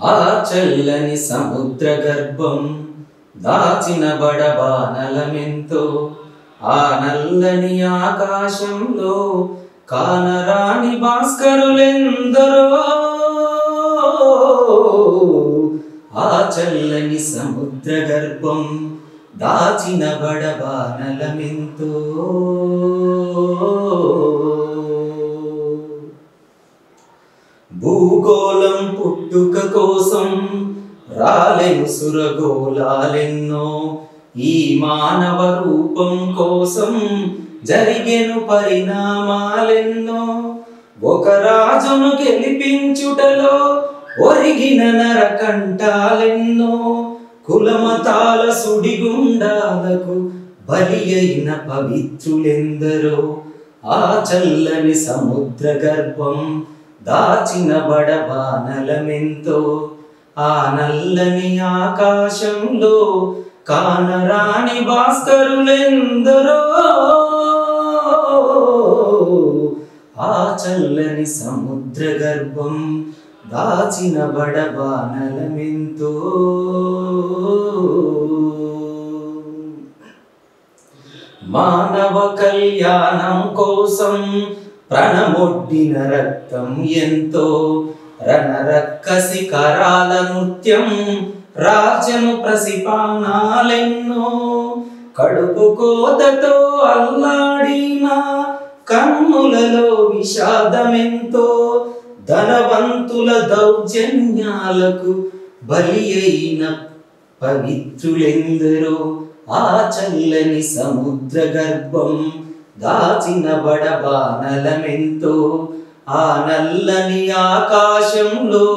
ఆ చల్లని సముద్ర గర్భం దాచిన బడబానలమెంతో, ఆ నల్లని ఆకాశంలో కానరాని భాస్కరులెందరో. ఆ చల్లని సముద్ర గర్భం దాచిన బడబానలమెంతో. భూగోళం పుట్టుక కోసం రాలెను సురగోళాలెన్నో, ఈ మానవ రూపం కోసం జరిగెను పరిణామాలెన్నో. ఒక రాజును గెలిపించుటలో ఒరిగిన నరకంఠాలెన్నో, కులమతాల సుడిగుండాలకు బలి అయిన పవిత్రులెందరో. ఆ చల్లని సముద్ర గర్భం దాచిన బడబానలమెంతో, ఆ నల్లని ఆకాశంలో కానరాని భాస్కరులెందరో. ఆ చల్లని సముద్ర గర్భం దాచిన బడబానలమెంతో. మానవ కళ్యాణం కోసం ప్రణమొడ్డిన రక్తం ఎంతో, రణరక్కసి కరాల నృత్యం రాజ్యము ప్రసిపానాలెన్నో. కడుపు కోతతో అల్లాడిన కన్నులలో విషాదమెంతో, ధనవంతుల దౌర్జన్యాలకు బలి అయిన పవిత్రులెందరో. ఆ చల్లని సముద్ర గర్భం దాచిన బడబానలమెంతో, ఆ నల్లని ఆకాశంలో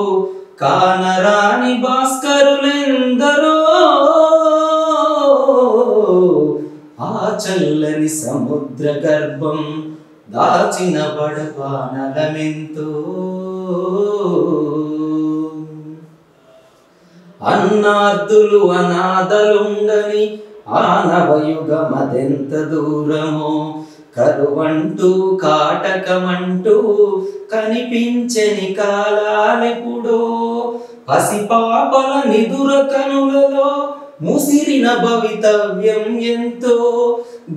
కానరాని భాస్కరులెందరో. ఆ చల్లని సముద్ర గర్భం దాచిన బడబానలమెంతో. అన్నార్థులు అనాథలుండని ఆనవయుగమదెంత దూరమో, కరువంటూ కాటకమంటూ కనిపించని కాలాలెప్పుడో. పసిపాపల నిదుర కనులలో ముసిరిన భవితవ్యం ఎంతో,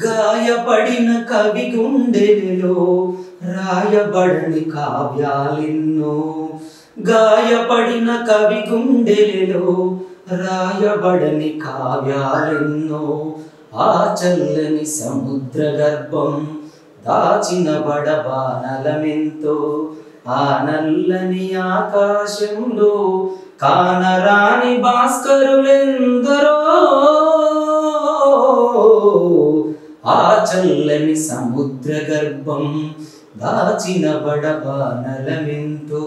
గాయపడిన కవి గుండెలలో రాయబడని కావ్యాలెన్నో. గాయపడిన కవి గుండెలలో రాయబడని కావ్యాలెన్నో. ఆ చల్లని సముద్ర గర్భం దాచిన బడబానలమెంతో, ఆ నల్లని ఆకాశంలో కానరాని భాస్కరులెందరో. ఆ చల్లని సముద్ర గర్భం దాచిన బడబానలమెంతో.